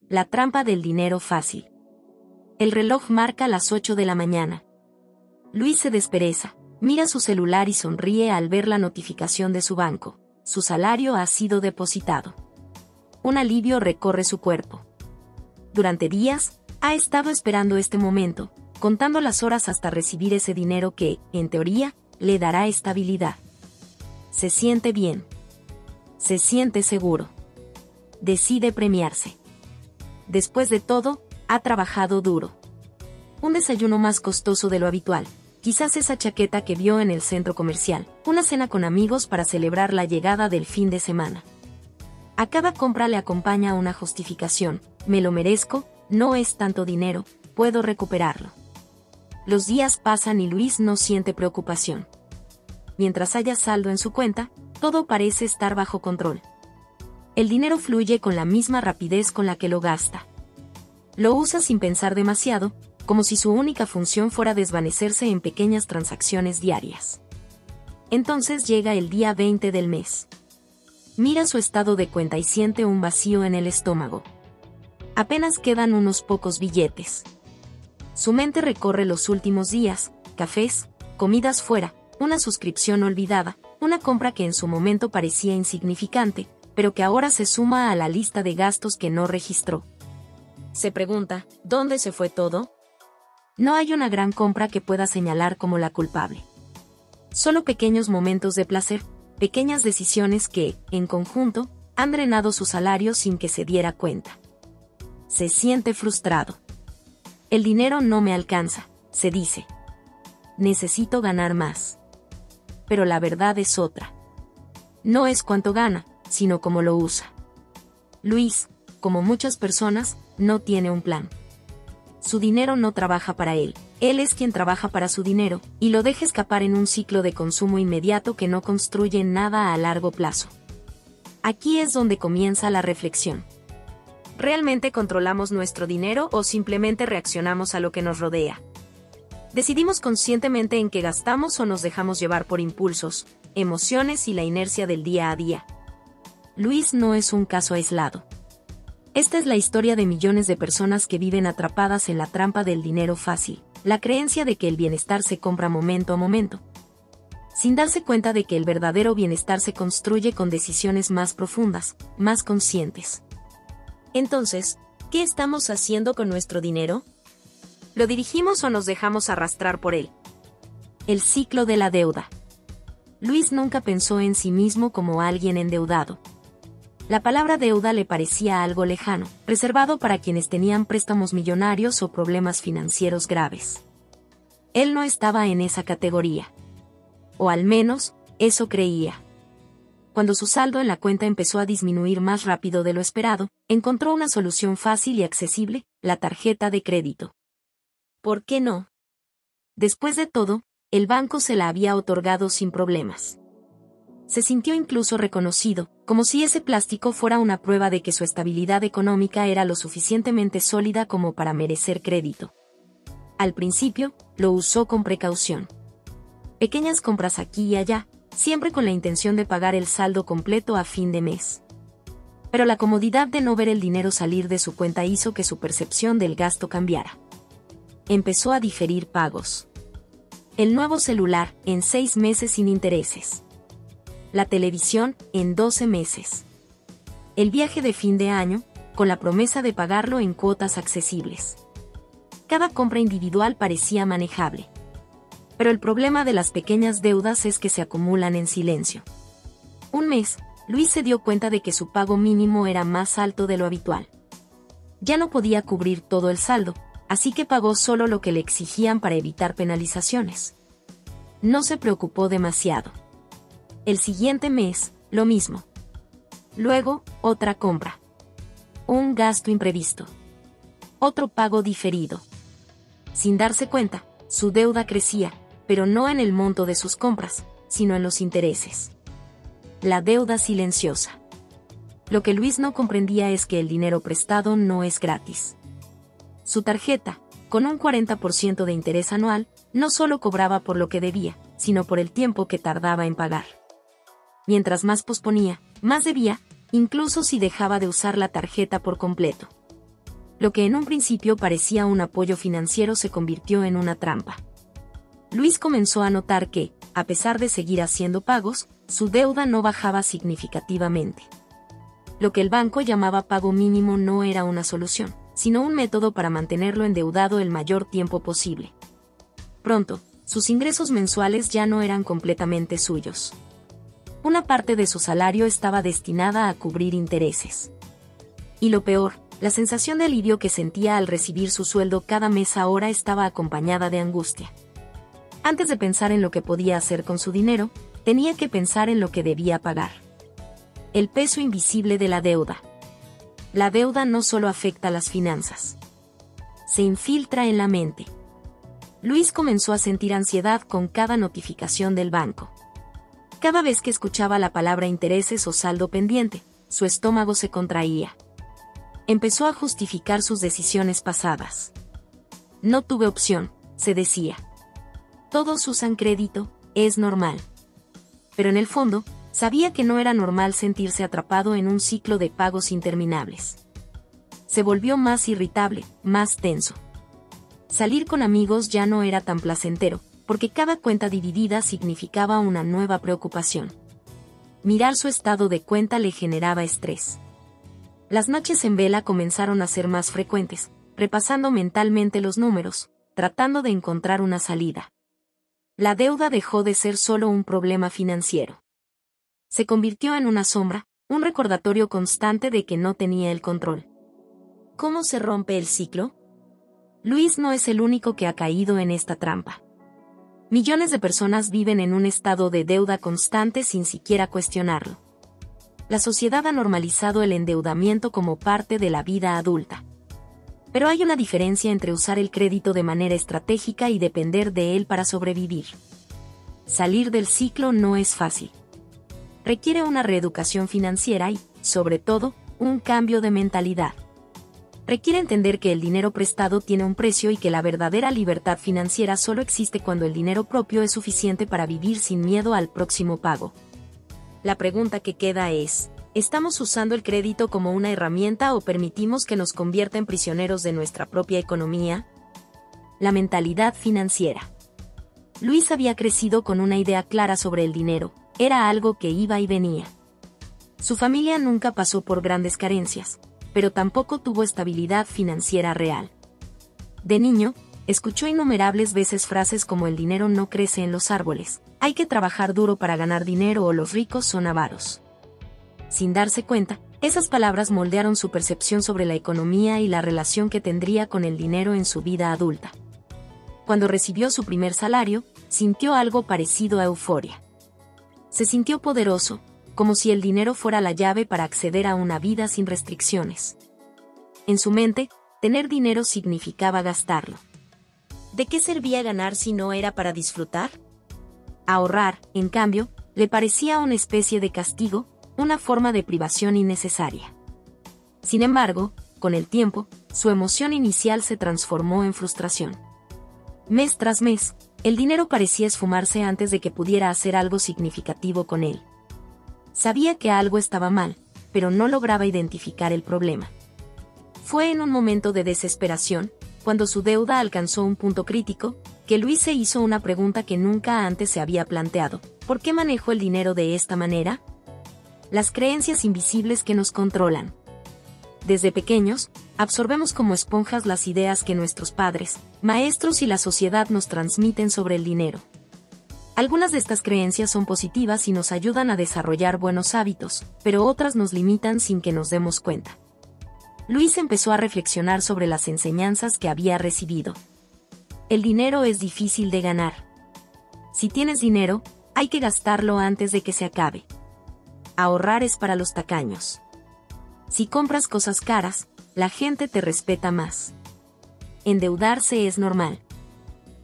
La trampa del dinero fácil. El reloj marca las 8 de la mañana. Luis se despereza, mira su celular y sonríe al ver la notificación de su banco. Su salario ha sido depositado. Un alivio recorre su cuerpo. Durante días, ha estado esperando este momento, contando las horas hasta recibir ese dinero que, en teoría, le dará estabilidad. Se siente bien. Se siente seguro. Decide premiarse. Después de todo, ha trabajado duro. Un desayuno más costoso de lo habitual, quizás esa chaqueta que vio en el centro comercial, una cena con amigos para celebrar la llegada del fin de semana. A cada compra le acompaña una justificación: me lo merezco, no es tanto dinero, puedo recuperarlo. Los días pasan y Luis no siente preocupación. Mientras haya saldo en su cuenta, todo parece estar bajo control. El dinero fluye con la misma rapidez con la que lo gasta. Lo usa sin pensar demasiado, como si su única función fuera desvanecerse en pequeñas transacciones diarias. Entonces llega el día 20 del mes. Mira su estado de cuenta y siente un vacío en el estómago. Apenas quedan unos pocos billetes. Su mente recorre los últimos días: cafés, comidas fuera, una suscripción olvidada, una compra que en su momento parecía insignificante, pero que ahora se suma a la lista de gastos que no registró. Se pregunta, ¿dónde se fue todo? No hay una gran compra que pueda señalar como la culpable. Solo pequeños momentos de placer, pequeñas decisiones que, en conjunto, han drenado su salario sin que se diera cuenta. Se siente frustrado. El dinero no me alcanza, se dice. Necesito ganar más. Pero la verdad es otra. No es cuánto gana, sino cómo lo usa. Luis, como muchas personas, no tiene un plan. Su dinero no trabaja para él es quien trabaja para su dinero, y lo deja escapar en un ciclo de consumo inmediato que no construye nada a largo plazo. Aquí es donde comienza la reflexión. ¿Realmente controlamos nuestro dinero o simplemente reaccionamos a lo que nos rodea? ¿Decidimos conscientemente en qué gastamos o nos dejamos llevar por impulsos, emociones y la inercia del día a día? Luis no es un caso aislado. Esta es la historia de millones de personas que viven atrapadas en la trampa del dinero fácil, la creencia de que el bienestar se compra momento a momento, sin darse cuenta de que el verdadero bienestar se construye con decisiones más profundas, más conscientes. Entonces, ¿qué estamos haciendo con nuestro dinero? ¿Lo dirigimos o nos dejamos arrastrar por él? El ciclo de la deuda. Luis nunca pensó en sí mismo como alguien endeudado. La palabra deuda le parecía algo lejano, reservado para quienes tenían préstamos millonarios o problemas financieros graves. Él no estaba en esa categoría. O al menos, eso creía. Cuando su saldo en la cuenta empezó a disminuir más rápido de lo esperado, encontró una solución fácil y accesible: la tarjeta de crédito. ¿Por qué no? Después de todo, el banco se la había otorgado sin problemas. Se sintió incluso reconocido, como si ese plástico fuera una prueba de que su estabilidad económica era lo suficientemente sólida como para merecer crédito. Al principio, lo usó con precaución. Pequeñas compras aquí y allá, siempre con la intención de pagar el saldo completo a fin de mes. Pero la comodidad de no ver el dinero salir de su cuenta hizo que su percepción del gasto cambiara. Empezó a diferir pagos. El nuevo celular, en 6 meses sin intereses. La televisión, en 12 meses. El viaje de fin de año, con la promesa de pagarlo en cuotas accesibles. Cada compra individual parecía manejable. Pero el problema de las pequeñas deudas es que se acumulan en silencio. Un mes, Luis se dio cuenta de que su pago mínimo era más alto de lo habitual. Ya no podía cubrir todo el saldo, así que pagó solo lo que le exigían para evitar penalizaciones. No se preocupó demasiado. El siguiente mes, lo mismo. Luego, otra compra. Un gasto imprevisto. Otro pago diferido. Sin darse cuenta, su deuda crecía, pero no en el monto de sus compras, sino en los intereses. La deuda silenciosa. Lo que Luis no comprendía es que el dinero prestado no es gratis. Su tarjeta, con un 40% de interés anual, no solo cobraba por lo que debía, sino por el tiempo que tardaba en pagar. Mientras más posponía, más debía, incluso si dejaba de usar la tarjeta por completo. Lo que en un principio parecía un apoyo financiero se convirtió en una trampa. Luis comenzó a notar que, a pesar de seguir haciendo pagos, su deuda no bajaba significativamente. Lo que el banco llamaba pago mínimo no era una solución, sino un método para mantenerlo endeudado el mayor tiempo posible. Pronto, sus ingresos mensuales ya no eran completamente suyos. Una parte de su salario estaba destinada a cubrir intereses. Y lo peor, la sensación de alivio que sentía al recibir su sueldo cada mes ahora estaba acompañada de angustia. Antes de pensar en lo que podía hacer con su dinero, tenía que pensar en lo que debía pagar. El peso invisible de la deuda. La deuda no solo afecta a las finanzas. Se infiltra en la mente. Luis comenzó a sentir ansiedad con cada notificación del banco. Cada vez que escuchaba la palabra intereses o saldo pendiente, su estómago se contraía. Empezó a justificar sus decisiones pasadas. No tuve opción, se decía. Todos usan crédito, es normal. Pero en el fondo, sabía que no era normal sentirse atrapado en un ciclo de pagos interminables. Se volvió más irritable, más tenso. Salir con amigos ya no era tan placentero, porque cada cuenta dividida significaba una nueva preocupación. Mirar su estado de cuenta le generaba estrés. Las noches en vela comenzaron a ser más frecuentes, repasando mentalmente los números, tratando de encontrar una salida. La deuda dejó de ser solo un problema financiero. Se convirtió en una sombra, un recordatorio constante de que no tenía el control. ¿Cómo se rompe el ciclo? Luis no es el único que ha caído en esta trampa. Millones de personas viven en un estado de deuda constante sin siquiera cuestionarlo. La sociedad ha normalizado el endeudamiento como parte de la vida adulta. Pero hay una diferencia entre usar el crédito de manera estratégica y depender de él para sobrevivir. Salir del ciclo no es fácil. Requiere una reeducación financiera y, sobre todo, un cambio de mentalidad. Requiere entender que el dinero prestado tiene un precio y que la verdadera libertad financiera solo existe cuando el dinero propio es suficiente para vivir sin miedo al próximo pago. La pregunta que queda es, ¿estamos usando el crédito como una herramienta o permitimos que nos convierta en prisioneros de nuestra propia economía? La mentalidad financiera. Luis había crecido con una idea clara sobre el dinero, era algo que iba y venía. Su familia nunca pasó por grandes carencias, pero tampoco tuvo estabilidad financiera real. De niño, escuchó innumerables veces frases como el dinero no crece en los árboles, hay que trabajar duro para ganar dinero o los ricos son avaros. Sin darse cuenta, esas palabras moldearon su percepción sobre la economía y la relación que tendría con el dinero en su vida adulta. Cuando recibió su primer salario, sintió algo parecido a euforia. Se sintió poderoso, como si el dinero fuera la llave para acceder a una vida sin restricciones. En su mente, tener dinero significaba gastarlo. ¿De qué servía ganar si no era para disfrutar? Ahorrar, en cambio, le parecía una especie de castigo, una forma de privación innecesaria. Sin embargo, con el tiempo, su emoción inicial se transformó en frustración. Mes tras mes, el dinero parecía esfumarse antes de que pudiera hacer algo significativo con él. Sabía que algo estaba mal, pero no lograba identificar el problema. Fue en un momento de desesperación, cuando su deuda alcanzó un punto crítico, que Luis se hizo una pregunta que nunca antes se había planteado. ¿Por qué manejo el dinero de esta manera? Las creencias invisibles que nos controlan. Desde pequeños, absorbemos como esponjas las ideas que nuestros padres, maestros y la sociedad nos transmiten sobre el dinero. Algunas de estas creencias son positivas y nos ayudan a desarrollar buenos hábitos, pero otras nos limitan sin que nos demos cuenta. Luis empezó a reflexionar sobre las enseñanzas que había recibido. El dinero es difícil de ganar. Si tienes dinero, hay que gastarlo antes de que se acabe. Ahorrar es para los tacaños. Si compras cosas caras, la gente te respeta más. Endeudarse es normal.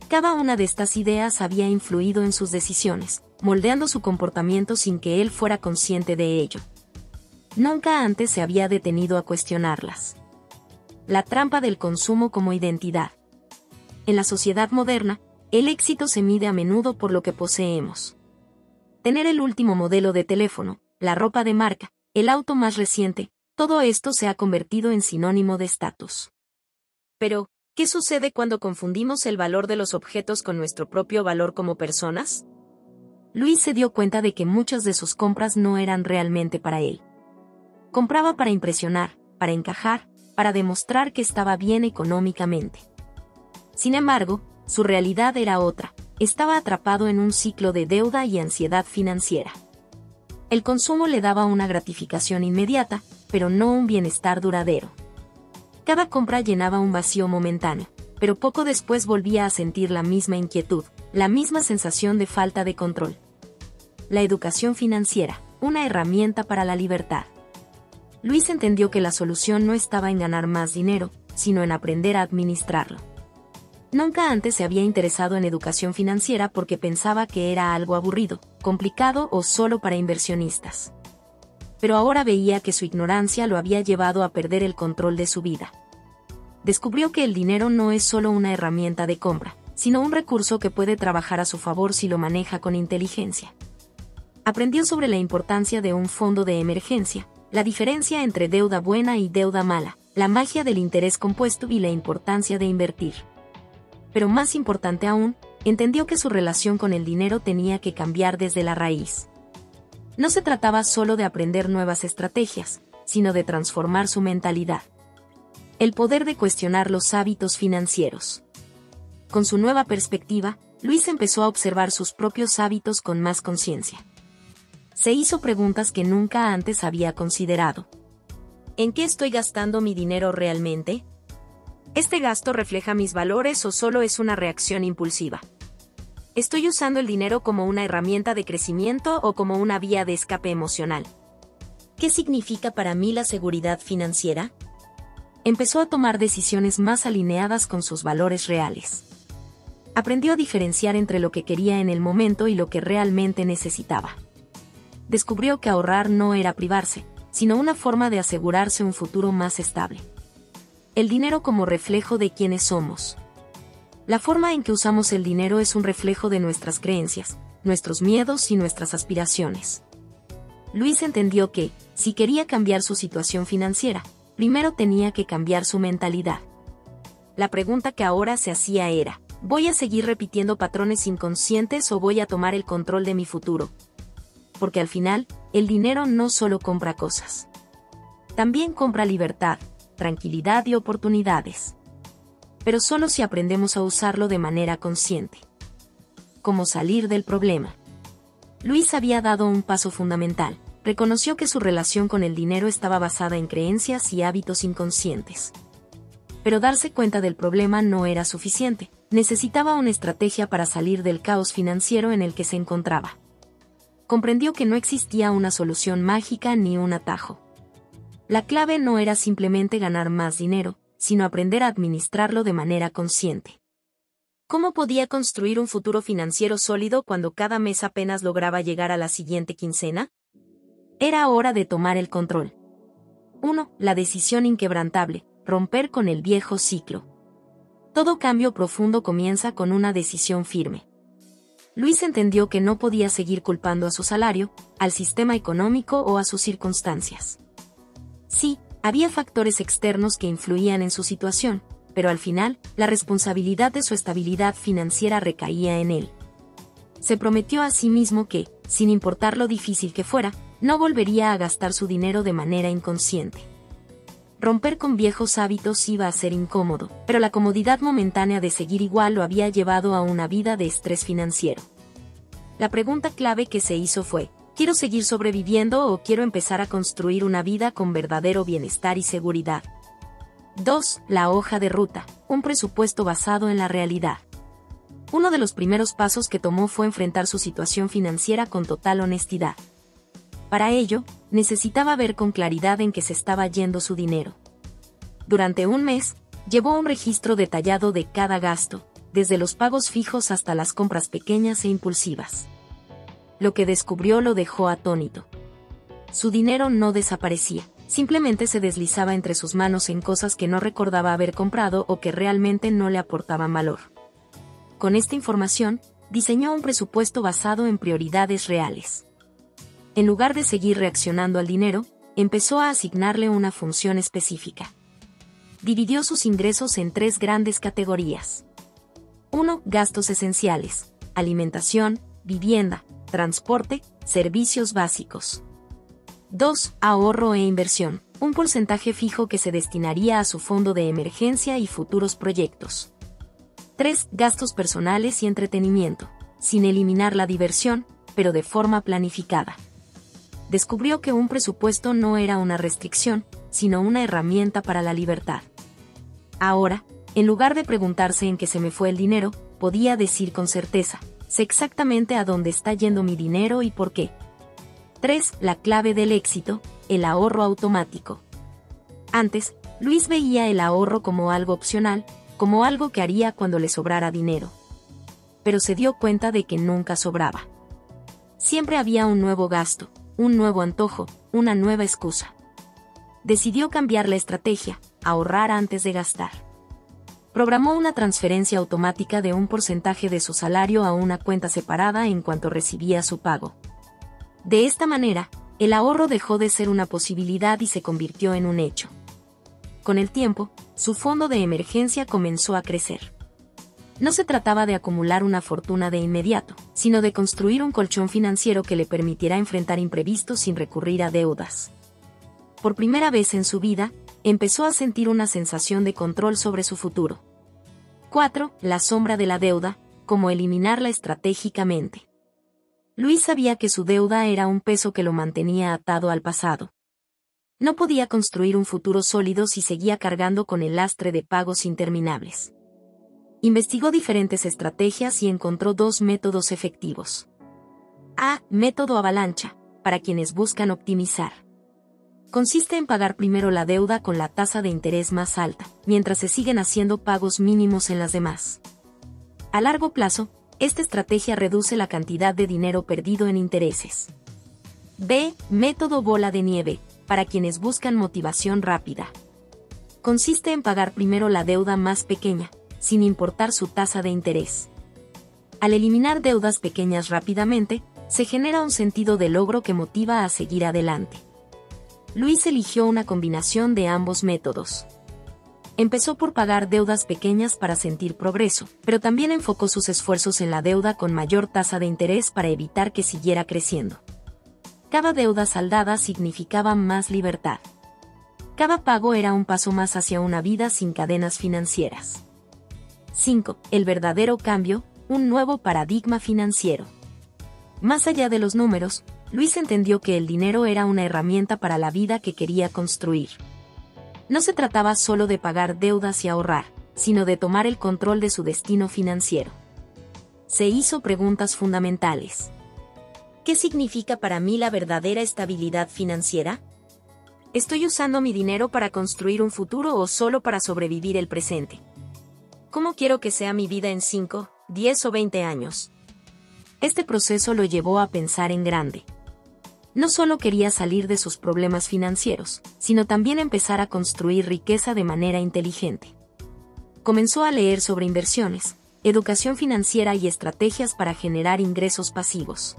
Cada una de estas ideas había influido en sus decisiones, moldeando su comportamiento sin que él fuera consciente de ello. Nunca antes se había detenido a cuestionarlas. La trampa del consumo como identidad. En la sociedad moderna, el éxito se mide a menudo por lo que poseemos. Tener el último modelo de teléfono, la ropa de marca, el auto más reciente, todo esto se ha convertido en sinónimo de estatus. Pero, ¿qué sucede cuando confundimos el valor de los objetos con nuestro propio valor como personas? Luis se dio cuenta de que muchas de sus compras no eran realmente para él. Compraba para impresionar, para encajar, para demostrar que estaba bien económicamente. Sin embargo, su realidad era otra. Estaba atrapado en un ciclo de deuda y ansiedad financiera. El consumo le daba una gratificación inmediata, pero no un bienestar duradero. Cada compra llenaba un vacío momentáneo, pero poco después volvía a sentir la misma inquietud, la misma sensación de falta de control. La educación financiera, una herramienta para la libertad. Luis entendió que la solución no estaba en ganar más dinero, sino en aprender a administrarlo. Nunca antes se había interesado en educación financiera porque pensaba que era algo aburrido, complicado o solo para inversionistas. Pero ahora veía que su ignorancia lo había llevado a perder el control de su vida. Descubrió que el dinero no es solo una herramienta de compra, sino un recurso que puede trabajar a su favor si lo maneja con inteligencia. Aprendió sobre la importancia de un fondo de emergencia, la diferencia entre deuda buena y deuda mala, la magia del interés compuesto y la importancia de invertir. Pero más importante aún, entendió que su relación con el dinero tenía que cambiar desde la raíz. No se trataba solo de aprender nuevas estrategias, sino de transformar su mentalidad. El poder de cuestionar los hábitos financieros. Con su nueva perspectiva, Luis empezó a observar sus propios hábitos con más conciencia. Se hizo preguntas que nunca antes había considerado. ¿En qué estoy gastando mi dinero realmente? ¿Este gasto refleja mis valores o solo es una reacción impulsiva? ¿Estoy usando el dinero como una herramienta de crecimiento o como una vía de escape emocional? ¿Qué significa para mí la seguridad financiera? Empezó a tomar decisiones más alineadas con sus valores reales. Aprendió a diferenciar entre lo que quería en el momento y lo que realmente necesitaba. Descubrió que ahorrar no era privarse, sino una forma de asegurarse un futuro más estable. El dinero como reflejo de quiénes somos. La forma en que usamos el dinero es un reflejo de nuestras creencias, nuestros miedos y nuestras aspiraciones. Luis entendió que, si quería cambiar su situación financiera, primero tenía que cambiar su mentalidad. La pregunta que ahora se hacía era, ¿voy a seguir repitiendo patrones inconscientes o voy a tomar el control de mi futuro? Porque al final, el dinero no solo compra cosas. También compra libertad, tranquilidad y oportunidades. Pero solo si aprendemos a usarlo de manera consciente. ¿Cómo salir del problema? Luis había dado un paso fundamental. Reconoció que su relación con el dinero estaba basada en creencias y hábitos inconscientes. Pero darse cuenta del problema no era suficiente. Necesitaba una estrategia para salir del caos financiero en el que se encontraba. Comprendió que no existía una solución mágica ni un atajo. La clave no era simplemente ganar más dinero, sino aprender a administrarlo de manera consciente. ¿Cómo podía construir un futuro financiero sólido cuando cada mes apenas lograba llegar a la siguiente quincena? Era hora de tomar el control. 1. La decisión inquebrantable, romper con el viejo ciclo. Todo cambio profundo comienza con una decisión firme. Luis entendió que no podía seguir culpando a su salario, al sistema económico o a sus circunstancias. Sí, había factores externos que influían en su situación, pero al final, la responsabilidad de su estabilidad financiera recaía en él. Se prometió a sí mismo que, sin importar lo difícil que fuera, no volvería a gastar su dinero de manera inconsciente. Romper con viejos hábitos iba a ser incómodo, pero la comodidad momentánea de seguir igual lo había llevado a una vida de estrés financiero. La pregunta clave que se hizo fue, ¿quiero seguir sobreviviendo o quiero empezar a construir una vida con verdadero bienestar y seguridad? 2. La hoja de ruta, un presupuesto basado en la realidad. Uno de los primeros pasos que tomó fue enfrentar su situación financiera con total honestidad. Para ello, necesitaba ver con claridad en qué se estaba yendo su dinero. Durante un mes, llevó un registro detallado de cada gasto, desde los pagos fijos hasta las compras pequeñas e impulsivas. Lo que descubrió lo dejó atónito. Su dinero no desaparecía, simplemente se deslizaba entre sus manos en cosas que no recordaba haber comprado o que realmente no le aportaban valor. Con esta información, diseñó un presupuesto basado en prioridades reales. En lugar de seguir reaccionando al dinero, empezó a asignarle una función específica. dividió sus ingresos en 3 grandes categorías. 1. Gastos esenciales: alimentación, vivienda, transporte, servicios básicos. 2. Ahorro e inversión: un porcentaje fijo que se destinaría a su fondo de emergencia y futuros proyectos. 3. Gastos personales y entretenimiento, sin eliminar la diversión, pero de forma planificada. Descubrió que un presupuesto no era una restricción, sino una herramienta para la libertad. Ahora, en lugar de preguntarse en qué se me fue el dinero, podía decir con certeza: sé exactamente a dónde está yendo mi dinero y por qué. 3. La clave del éxito: el ahorro automático. Antes, Luis veía el ahorro como algo opcional, como algo que haría cuando le sobrara dinero. Pero se dio cuenta de que nunca sobraba. Siempre había un nuevo gasto, un nuevo antojo, una nueva excusa. Decidió cambiar la estrategia: ahorrar antes de gastar. Programó una transferencia automática de un porcentaje de su salario a una cuenta separada en cuanto recibía su pago. De esta manera, el ahorro dejó de ser una posibilidad y se convirtió en un hecho. Con el tiempo, su fondo de emergencia comenzó a crecer. No se trataba de acumular una fortuna de inmediato, sino de construir un colchón financiero que le permitiera enfrentar imprevistos sin recurrir a deudas. Por primera vez en su vida, empezó a sentir una sensación de control sobre su futuro. 4. La sombra de la deuda: cómo eliminarla estratégicamente. Luis sabía que su deuda era un peso que lo mantenía atado al pasado. No podía construir un futuro sólido si seguía cargando con el lastre de pagos interminables. Investigó diferentes estrategias y encontró 2 métodos efectivos. A. Método avalancha, para quienes buscan optimizar. Consiste en pagar primero la deuda con la tasa de interés más alta, mientras se siguen haciendo pagos mínimos en las demás. A largo plazo, esta estrategia reduce la cantidad de dinero perdido en intereses. B. Método bola de nieve, para quienes buscan motivación rápida. Consiste en pagar primero la deuda más pequeña, sin importar su tasa de interés. Al eliminar deudas pequeñas rápidamente, se genera un sentido de logro que motiva a seguir adelante. Luis eligió una combinación de ambos métodos. Empezó por pagar deudas pequeñas para sentir progreso, pero también enfocó sus esfuerzos en la deuda con mayor tasa de interés para evitar que siguiera creciendo. Cada deuda saldada significaba más libertad. Cada pago era un paso más hacia una vida sin cadenas financieras. 5. El verdadero cambio: un nuevo paradigma financiero. Más allá de los números, Luis entendió que el dinero era una herramienta para la vida que quería construir. No se trataba solo de pagar deudas y ahorrar, sino de tomar el control de su destino financiero. Se hizo preguntas fundamentales. ¿Qué significa para mí la verdadera estabilidad financiera? ¿Estoy usando mi dinero para construir un futuro o solo para sobrevivir el presente? ¿Cómo quiero que sea mi vida en 5, 10 o 20 años? Este proceso lo llevó a pensar en grande. No solo quería salir de sus problemas financieros, sino también empezar a construir riqueza de manera inteligente. Comenzó a leer sobre inversiones, educación financiera y estrategias para generar ingresos pasivos.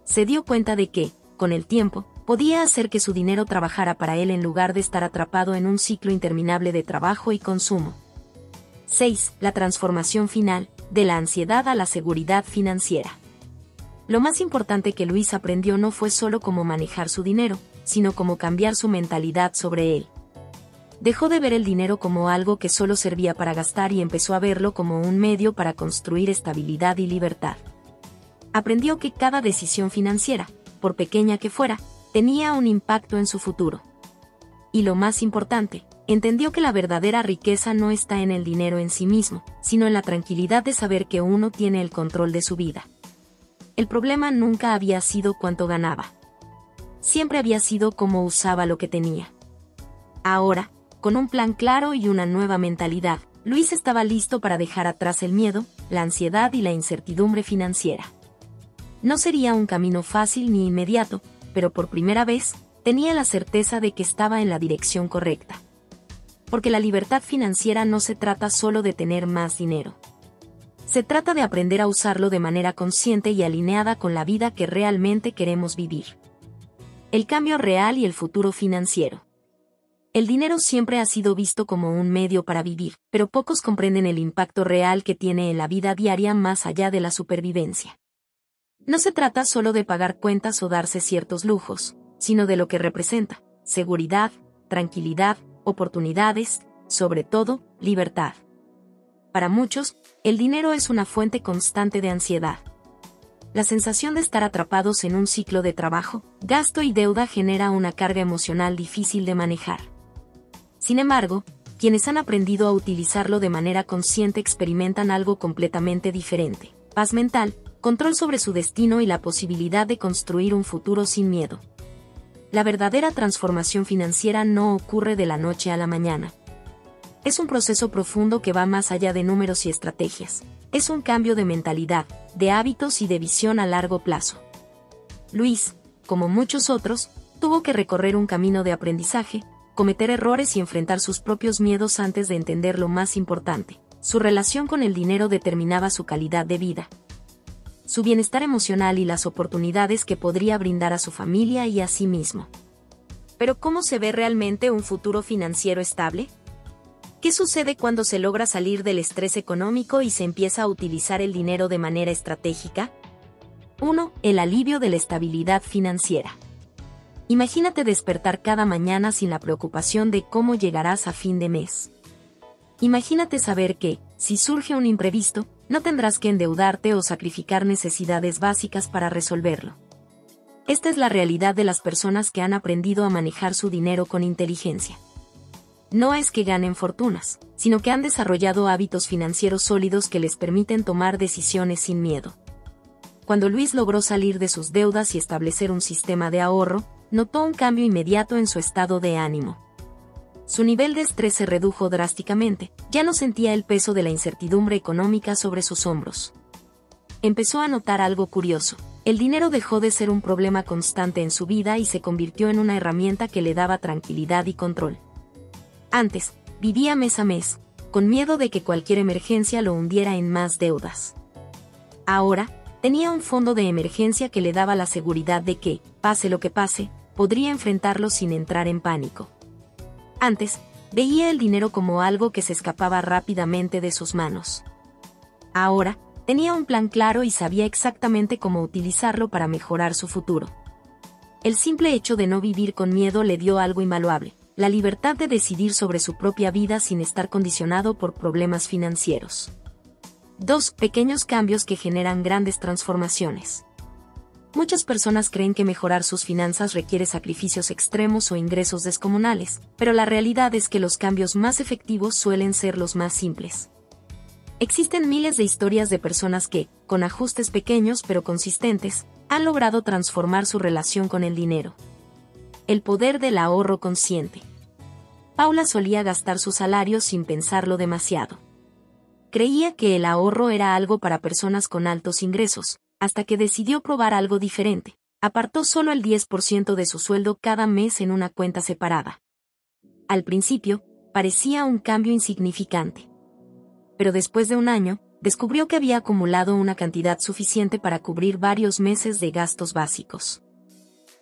Se dio cuenta de que, con el tiempo, podía hacer que su dinero trabajara para él en lugar de estar atrapado en un ciclo interminable de trabajo y consumo. 6. La transformación final: de la ansiedad a la seguridad financiera. Lo más importante que Luis aprendió no fue solo cómo manejar su dinero, sino cómo cambiar su mentalidad sobre él. Dejó de ver el dinero como algo que solo servía para gastar y empezó a verlo como un medio para construir estabilidad y libertad. Aprendió que cada decisión financiera, por pequeña que fuera, tenía un impacto en su futuro. Y lo más importante, entendió que la verdadera riqueza no está en el dinero en sí mismo, sino en la tranquilidad de saber que uno tiene el control de su vida. El problema nunca había sido cuánto ganaba. Siempre había sido cómo usaba lo que tenía. Ahora, con un plan claro y una nueva mentalidad, Luis estaba listo para dejar atrás el miedo, la ansiedad y la incertidumbre financiera. No sería un camino fácil ni inmediato, pero por primera vez, tenía la certeza de que estaba en la dirección correcta. Porque la libertad financiera no se trata solo de tener más dinero. Se trata de aprender a usarlo de manera consciente y alineada con la vida que realmente queremos vivir. El cambio real y el futuro financiero. El dinero siempre ha sido visto como un medio para vivir, pero pocos comprenden el impacto real que tiene en la vida diaria más allá de la supervivencia. No se trata solo de pagar cuentas o darse ciertos lujos, sino de lo que representa: seguridad, tranquilidad, oportunidades, sobre todo, libertad. Para muchos, el dinero es una fuente constante de ansiedad. La sensación de estar atrapados en un ciclo de trabajo, gasto y deuda genera una carga emocional difícil de manejar. Sin embargo, quienes han aprendido a utilizarlo de manera consciente experimentan algo completamente diferente: paz mental, control sobre su destino y la posibilidad de construir un futuro sin miedo. La verdadera transformación financiera no ocurre de la noche a la mañana. Es un proceso profundo que va más allá de números y estrategias. Es un cambio de mentalidad, de hábitos y de visión a largo plazo. Luis, como muchos otros, tuvo que recorrer un camino de aprendizaje, cometer errores y enfrentar sus propios miedos antes de entender lo más importante: su relación con el dinero determinaba su calidad de vida, su bienestar emocional y las oportunidades que podría brindar a su familia y a sí mismo. Pero ¿cómo se ve realmente un futuro financiero estable? ¿Qué sucede cuando se logra salir del estrés económico y se empieza a utilizar el dinero de manera estratégica? 1. El alivio de la estabilidad financiera. Imagínate despertar cada mañana sin la preocupación de cómo llegarás a fin de mes. Imagínate saber que, si surge un imprevisto, no tendrás que endeudarte o sacrificar necesidades básicas para resolverlo. Esta es la realidad de las personas que han aprendido a manejar su dinero con inteligencia. No es que ganen fortunas, sino que han desarrollado hábitos financieros sólidos que les permiten tomar decisiones sin miedo. Cuando Luis logró salir de sus deudas y establecer un sistema de ahorro, notó un cambio inmediato en su estado de ánimo. Su nivel de estrés se redujo drásticamente, ya no sentía el peso de la incertidumbre económica sobre sus hombros. Empezó a notar algo curioso: el dinero dejó de ser un problema constante en su vida y se convirtió en una herramienta que le daba tranquilidad y control. Antes, vivía mes a mes, con miedo de que cualquier emergencia lo hundiera en más deudas. Ahora, tenía un fondo de emergencia que le daba la seguridad de que, pase lo que pase, podría enfrentarlo sin entrar en pánico. Antes, veía el dinero como algo que se escapaba rápidamente de sus manos. Ahora, tenía un plan claro y sabía exactamente cómo utilizarlo para mejorar su futuro. El simple hecho de no vivir con miedo le dio algo invaluable: la libertad de decidir sobre su propia vida sin estar condicionado por problemas financieros. 2. Pequeños cambios que generan grandes transformaciones. Muchas personas creen que mejorar sus finanzas requiere sacrificios extremos o ingresos descomunales, pero la realidad es que los cambios más efectivos suelen ser los más simples. Existen miles de historias de personas que, con ajustes pequeños pero consistentes, han logrado transformar su relación con el dinero. El poder del ahorro consciente. Paula solía gastar su salario sin pensarlo demasiado. Creía que el ahorro era algo para personas con altos ingresos, hasta que decidió probar algo diferente. Apartó solo el 10% de su sueldo cada mes en una cuenta separada. Al principio, parecía un cambio insignificante. Pero después de un año, descubrió que había acumulado una cantidad suficiente para cubrir varios meses de gastos básicos.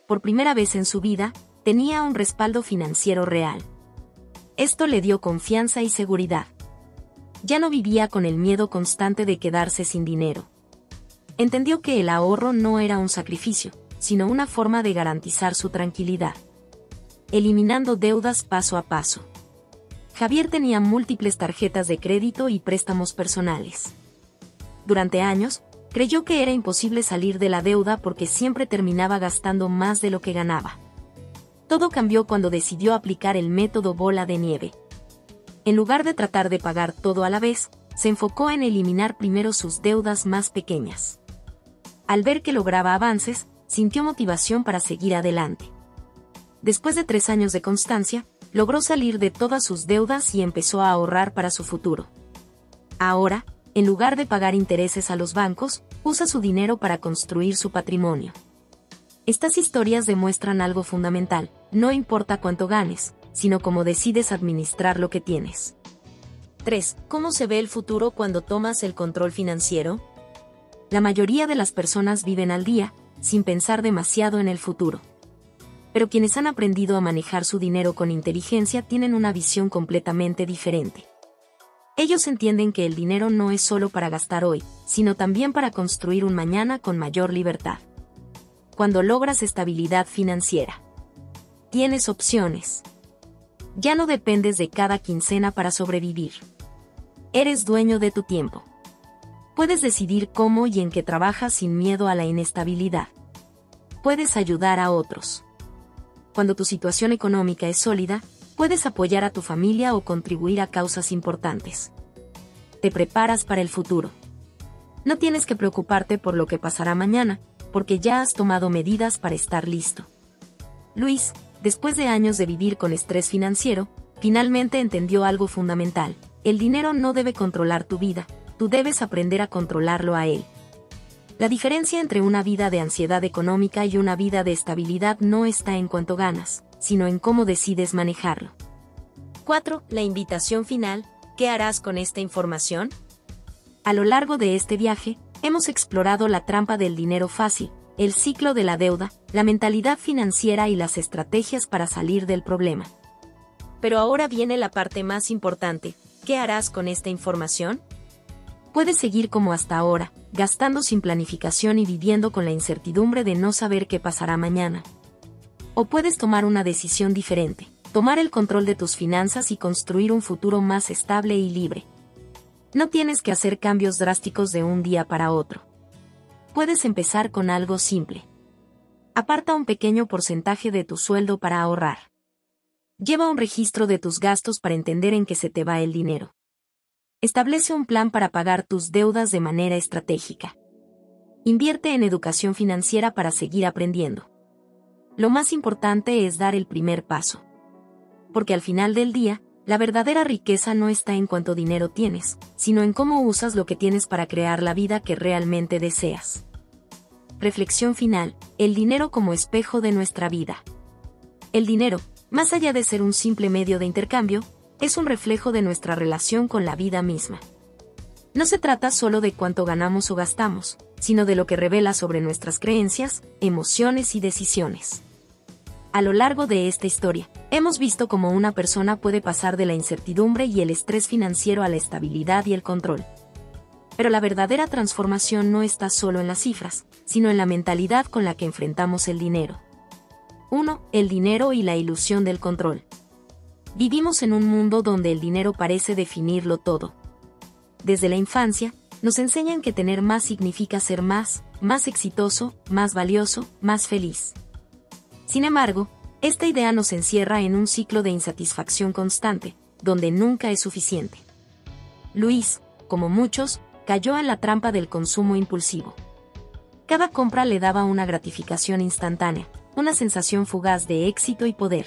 Por primera vez en su vida, tenía un respaldo financiero real. Esto le dio confianza y seguridad. Ya no vivía con el miedo constante de quedarse sin dinero. Entendió que el ahorro no era un sacrificio, sino una forma de garantizar su tranquilidad. Eliminando deudas paso a paso. Javier tenía múltiples tarjetas de crédito y préstamos personales. Durante años, creyó que era imposible salir de la deuda porque siempre terminaba gastando más de lo que ganaba. Todo cambió cuando decidió aplicar el método bola de nieve. En lugar de tratar de pagar todo a la vez, se enfocó en eliminar primero sus deudas más pequeñas. Al ver que lograba avances, sintió motivación para seguir adelante. Después de 3 años de constancia, logró salir de todas sus deudas y empezó a ahorrar para su futuro. Ahora, en lugar de pagar intereses a los bancos, usa su dinero para construir su patrimonio. Estas historias demuestran algo fundamental: no importa cuánto ganes, sino cómo decides administrar lo que tienes. 3. ¿Cómo se ve el futuro cuando tomas el control financiero? La mayoría de las personas viven al día, sin pensar demasiado en el futuro. Pero quienes han aprendido a manejar su dinero con inteligencia tienen una visión completamente diferente. Ellos entienden que el dinero no es solo para gastar hoy, sino también para construir un mañana con mayor libertad. Cuando logras estabilidad financiera, tienes opciones. Ya no dependes de cada quincena para sobrevivir. Eres dueño de tu tiempo. Puedes decidir cómo y en qué trabajas sin miedo a la inestabilidad. Puedes ayudar a otros. Cuando tu situación económica es sólida, puedes apoyar a tu familia o contribuir a causas importantes. Te preparas para el futuro. No tienes que preocuparte por lo que pasará mañana, porque ya has tomado medidas para estar listo. Luis, después de años de vivir con estrés financiero, finalmente entendió algo fundamental: el dinero no debe controlar tu vida, tú debes aprender a controlarlo a él. La diferencia entre una vida de ansiedad económica y una vida de estabilidad no está en cuánto ganas, sino en cómo decides manejarlo. 4. La invitación final: ¿qué harás con esta información? A lo largo de este viaje, hemos explorado la trampa del dinero fácil, el ciclo de la deuda, la mentalidad financiera y las estrategias para salir del problema. Pero ahora viene la parte más importante: ¿qué harás con esta información? Puedes seguir como hasta ahora, gastando sin planificación y viviendo con la incertidumbre de no saber qué pasará mañana. O puedes tomar una decisión diferente: tomar el control de tus finanzas y construir un futuro más estable y libre. No tienes que hacer cambios drásticos de un día para otro. Puedes empezar con algo simple. Aparta un pequeño porcentaje de tu sueldo para ahorrar. Lleva un registro de tus gastos para entender en qué se te va el dinero. Establece un plan para pagar tus deudas de manera estratégica. Invierte en educación financiera para seguir aprendiendo. Lo más importante es dar el primer paso. Porque al final del día, la verdadera riqueza no está en cuánto dinero tienes, sino en cómo usas lo que tienes para crear la vida que realmente deseas. Reflexión final: el dinero como espejo de nuestra vida. El dinero, más allá de ser un simple medio de intercambio, es un reflejo de nuestra relación con la vida misma. No se trata solo de cuánto ganamos o gastamos, sino de lo que revela sobre nuestras creencias, emociones y decisiones. A lo largo de esta historia, hemos visto cómo una persona puede pasar de la incertidumbre y el estrés financiero a la estabilidad y el control. Pero la verdadera transformación no está solo en las cifras, sino en la mentalidad con la que enfrentamos el dinero. 1. El dinero y la ilusión del control. Vivimos en un mundo donde el dinero parece definirlo todo. Desde la infancia, nos enseñan que tener más significa ser más exitoso, más valioso, más feliz. Sin embargo, esta idea nos encierra en un ciclo de insatisfacción constante, donde nunca es suficiente. Luis, como muchos, cayó en la trampa del consumo impulsivo. Cada compra le daba una gratificación instantánea, una sensación fugaz de éxito y poder.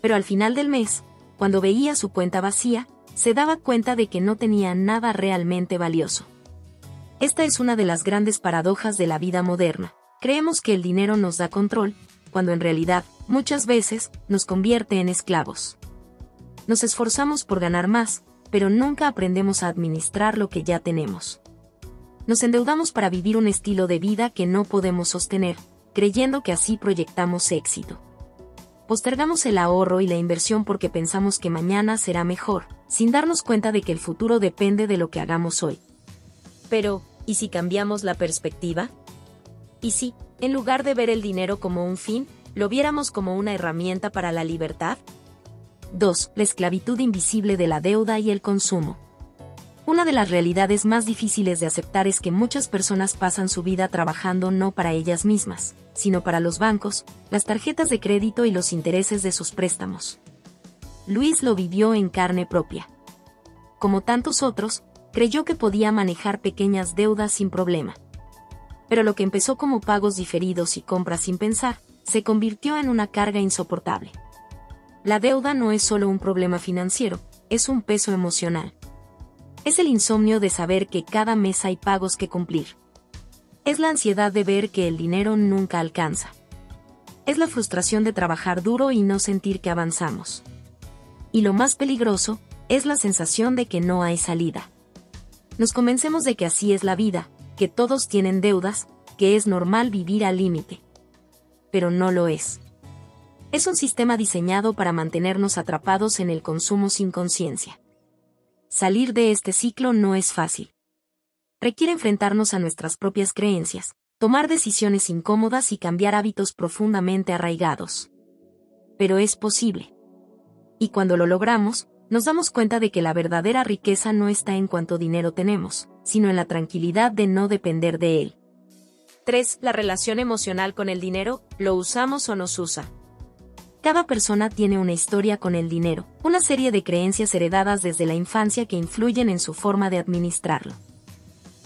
Pero al final del mes, cuando veía su cuenta vacía, se daba cuenta de que no tenía nada realmente valioso. Esta es una de las grandes paradojas de la vida moderna. Creemos que el dinero nos da control, cuando en realidad, muchas veces, nos convierte en esclavos. Nos esforzamos por ganar más, pero nunca aprendemos a administrar lo que ya tenemos. Nos endeudamos para vivir un estilo de vida que no podemos sostener, creyendo que así proyectamos éxito. Postergamos el ahorro y la inversión porque pensamos que mañana será mejor, sin darnos cuenta de que el futuro depende de lo que hagamos hoy. Pero, ¿y si cambiamos la perspectiva? ¿Y si, en lugar de ver el dinero como un fin, lo viéramos como una herramienta para la libertad? 2. La esclavitud invisible de la deuda y el consumo. Una de las realidades más difíciles de aceptar es que muchas personas pasan su vida trabajando no para ellas mismas, sino para los bancos, las tarjetas de crédito y los intereses de sus préstamos. Luis lo vivió en carne propia. Como tantos otros, creyó que podía manejar pequeñas deudas sin problema. Pero lo que empezó como pagos diferidos y compras sin pensar, se convirtió en una carga insoportable. La deuda no es solo un problema financiero, es un peso emocional. Es el insomnio de saber que cada mes hay pagos que cumplir. Es la ansiedad de ver que el dinero nunca alcanza. Es la frustración de trabajar duro y no sentir que avanzamos. Y lo más peligroso, es la sensación de que no hay salida. Nos convencemos de que así es la vida, que todos tienen deudas, que es normal vivir al límite. Pero no lo es. Es un sistema diseñado para mantenernos atrapados en el consumo sin conciencia. Salir de este ciclo no es fácil. Requiere enfrentarnos a nuestras propias creencias, tomar decisiones incómodas y cambiar hábitos profundamente arraigados. Pero es posible. Y cuando lo logramos, nos damos cuenta de que la verdadera riqueza no está en cuánto dinero tenemos, sino en la tranquilidad de no depender de él. 3. La relación emocional con el dinero, ¿lo usamos o nos usa? Cada persona tiene una historia con el dinero, una serie de creencias heredadas desde la infancia que influyen en su forma de administrarlo.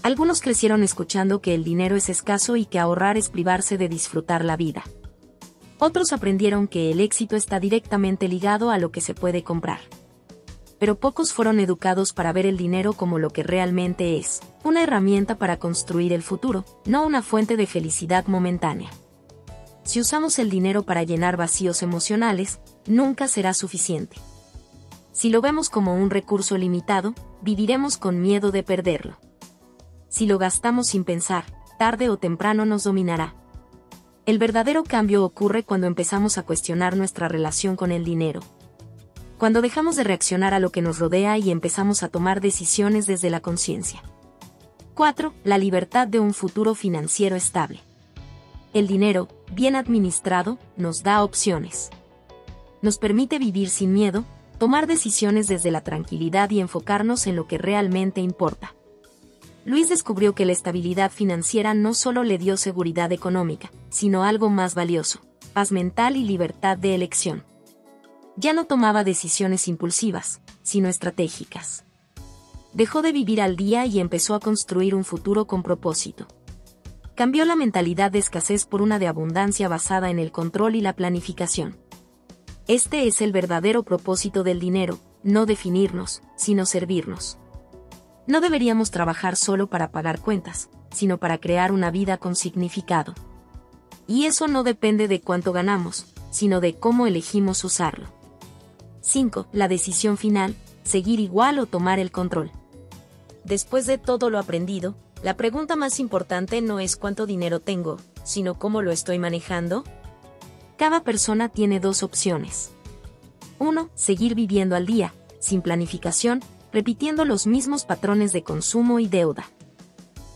Algunos crecieron escuchando que el dinero es escaso y que ahorrar es privarse de disfrutar la vida. Otros aprendieron que el éxito está directamente ligado a lo que se puede comprar. Pero pocos fueron educados para ver el dinero como lo que realmente es, una herramienta para construir el futuro, no una fuente de felicidad momentánea. Si usamos el dinero para llenar vacíos emocionales, nunca será suficiente. Si lo vemos como un recurso limitado, viviremos con miedo de perderlo. Si lo gastamos sin pensar, tarde o temprano nos dominará. El verdadero cambio ocurre cuando empezamos a cuestionar nuestra relación con el dinero. Cuando dejamos de reaccionar a lo que nos rodea y empezamos a tomar decisiones desde la conciencia. 4. La libertad de un futuro financiero estable. El dinero, bien administrado, nos da opciones. Nos permite vivir sin miedo, tomar decisiones desde la tranquilidad y enfocarnos en lo que realmente importa. Luis descubrió que la estabilidad financiera no solo le dio seguridad económica, sino algo más valioso, paz mental y libertad de elección. Ya no tomaba decisiones impulsivas, sino estratégicas. Dejó de vivir al día y empezó a construir un futuro con propósito. Cambió la mentalidad de escasez por una de abundancia basada en el control y la planificación. Este es el verdadero propósito del dinero, no definirnos, sino servirnos. No deberíamos trabajar solo para pagar cuentas, sino para crear una vida con significado. Y eso no depende de cuánto ganamos, sino de cómo elegimos usarlo. 5. La decisión final, seguir igual o tomar el control. Después de todo lo aprendido, la pregunta más importante no es cuánto dinero tengo, sino cómo lo estoy manejando. Cada persona tiene dos opciones. 1. Seguir viviendo al día, sin planificación, repitiendo los mismos patrones de consumo y deuda.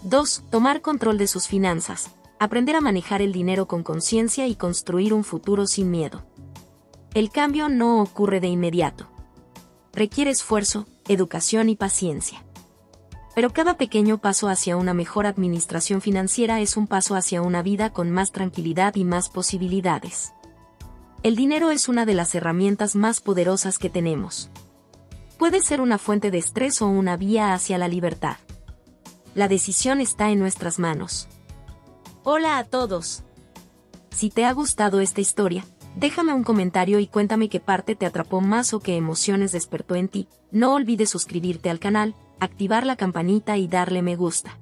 2. Tomar control de sus finanzas, aprender a manejar el dinero con conciencia y construir un futuro sin miedo. El cambio no ocurre de inmediato. Requiere esfuerzo, educación y paciencia. Pero cada pequeño paso hacia una mejor administración financiera es un paso hacia una vida con más tranquilidad y más posibilidades. El dinero es una de las herramientas más poderosas que tenemos. Puede ser una fuente de estrés o una vía hacia la libertad. La decisión está en nuestras manos. Hola a todos. Si te ha gustado esta historia, déjame un comentario y cuéntame qué parte te atrapó más o qué emociones despertó en ti. No olvides suscribirte al canal, activar la campanita y darle me gusta.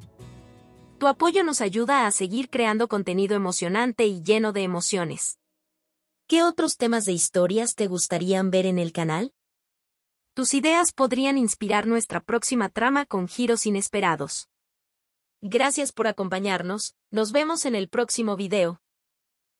Tu apoyo nos ayuda a seguir creando contenido emocionante y lleno de emociones. ¿Qué otros temas de historias te gustarían ver en el canal? Tus ideas podrían inspirar nuestra próxima trama con giros inesperados. Gracias por acompañarnos, nos vemos en el próximo video.